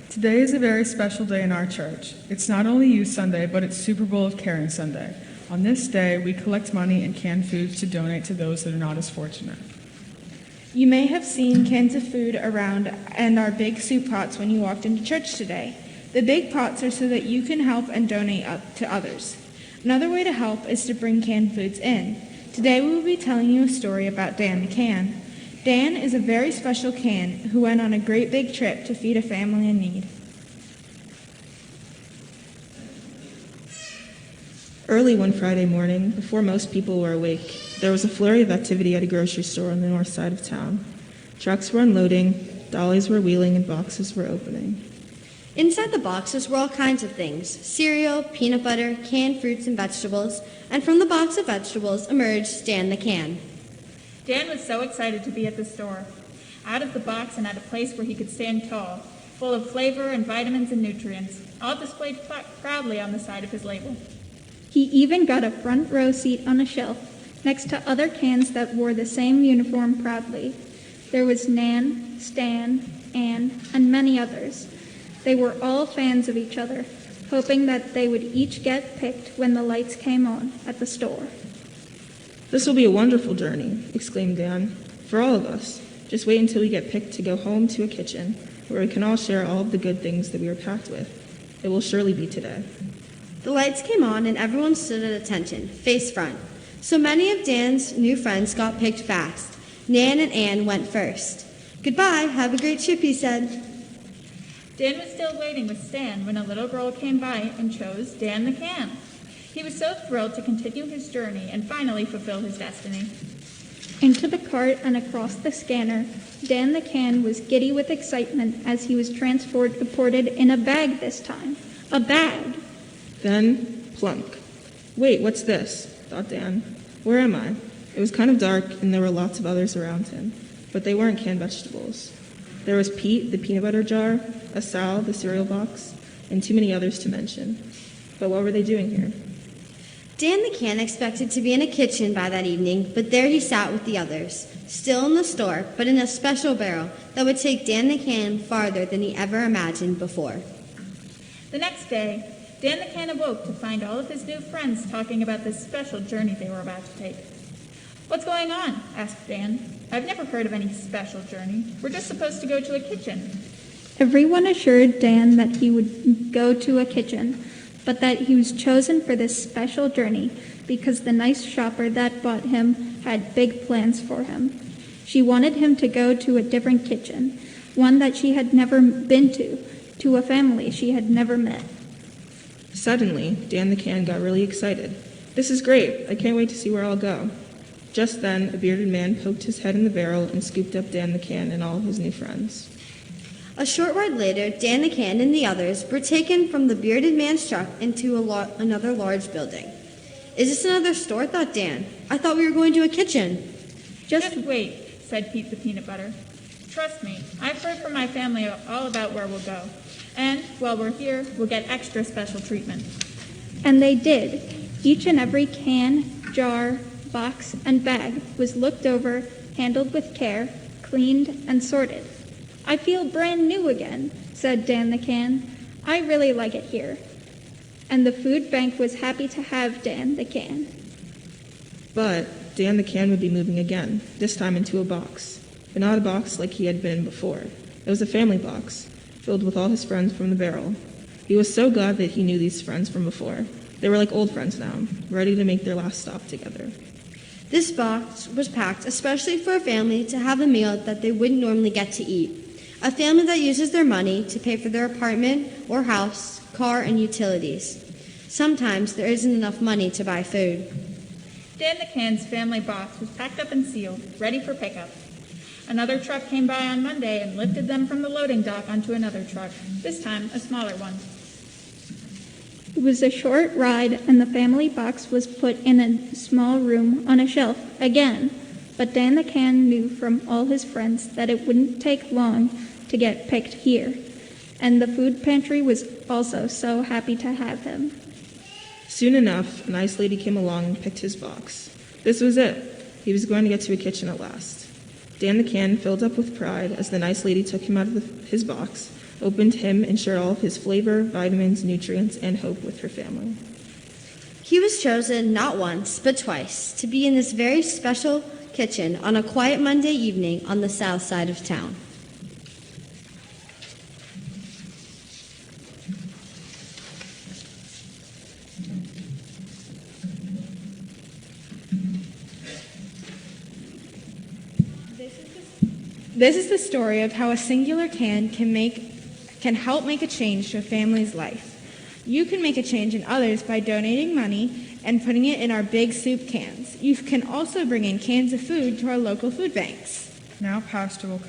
Today is a very special day in our church. It's not only Youth Sunday, but it's Super Bowl of Caring Sunday. On this day, we collect money and canned foods to donate to those that are not as fortunate. You may have seen cans of food around and our big soup pots when you walked into church today. The big pots are so that you can help and donate to others. Another way to help is to bring canned foods in. Today we will be telling you a story about Dan the Can. Dan is a very special can who went on a great big trip to feed a family in need. Early one Friday morning, before most people were awake, there was a flurry of activity at a grocery store on the north side of town. Trucks were unloading, dollies were wheeling, and boxes were opening. Inside the boxes were all kinds of things: cereal, peanut butter, canned fruits and vegetables, and from the box of vegetables emerged Dan the Can. Dan was so excited to be at the store, out of the box and at a place where he could stand tall, full of flavor and vitamins and nutrients, all displayed proudly on the side of his label. He even got a front row seat on a shelf next to other cans that wore the same uniform proudly. There was Nan, Stan, Ann, and many others. They were all fans of each other, hoping that they would each get picked when the lights came on at the store. "This will be a wonderful journey," exclaimed Dan, "for all of us. Just wait until we get picked to go home to a kitchen where we can all share all of the good things that we were packed with. It will surely be today." The lights came on and everyone stood at attention, face front. So many of Dan's new friends got picked fast. Nan and Ann went first. "Goodbye, have a great trip," he said. Dan was still waiting with Stan when a little girl came by and chose Dan the Can. He was so thrilled to continue his journey and finally fulfill his destiny. Into the cart and across the scanner, Dan the Can was giddy with excitement as he was transported in a bag this time. A bag! Then, plunk. "Wait, what's this?" thought Dan. "Where am I?" It was kind of dark and there were lots of others around him, but they weren't canned vegetables. There was Pete, the peanut butter jar, Sal, the cereal box, and too many others to mention. But what were they doing here? Dan the Can expected to be in a kitchen by that evening, but there he sat with the others, still in the store, but in a special barrel that would take Dan the Can farther than he ever imagined before. The next day, Dan the Can awoke to find all of his new friends talking about this special journey they were about to take. "What's going on?" asked Dan. "I've never heard of any special journey. We're just supposed to go to a kitchen." Everyone assured Dan that he would go to a kitchen, but that he was chosen for this special journey because the nice shopper that bought him had big plans for him. She wanted him to go to a different kitchen, one that she had never been to a family she had never met. Suddenly, Dan the Can got really excited. "This is great. I can't wait to see where I'll go." Just then, a bearded man poked his head in the barrel and scooped up Dan the Can and all of his new friends. A short ride later, Dan the Can and the others were taken from the bearded man's truck into another large building. "Is this another store?" thought Dan. "I thought we were going to a kitchen." Just wait, said Pete the peanut butter. "Trust me, I've heard from my family all about where we'll go. And while we're here, we'll get extra special treatment." And they did. Each and every can, jar, box, and bag was looked over, handled with care, cleaned, and sorted. "I feel brand new again," said Dan the Can. "I really like it here." And the food bank was happy to have Dan the Can. But Dan the Can would be moving again, this time into a box. But not a box like he had been in before. It was a family box, filled with all his friends from the barrel. He was so glad that he knew these friends from before. They were like old friends now, ready to make their last stop together. This box was packed especially for a family to have a meal that they wouldn't normally get to eat. A family that uses their money to pay for their apartment or house, car, and utilities. Sometimes there isn't enough money to buy food. Dan the Can's family box was packed up and sealed, ready for pickup. Another truck came by on Monday and lifted them from the loading dock onto another truck, this time a smaller one. It was a short ride, and the family box was put in a small room on a shelf again. But Dan the Can knew from all his friends that it wouldn't take long to get picked here. And the food pantry was also so happy to have him. Soon enough, a nice lady came along and picked his box. This was it. He was going to get to a kitchen at last. Dan the can filled up with pride as the nice lady took him out of his box, opened him, and shared all of his flavor, vitamins, nutrients, and hope with her family. He was chosen not once, but twice, to be in this very special kitchen on a quiet Monday evening on the south side of town. This is the story of how a singular can help make a change to a family's life. You can make a change in others by donating money and putting it in our big soup cans. You can also bring in cans of food to our local food banks. Now Pastor will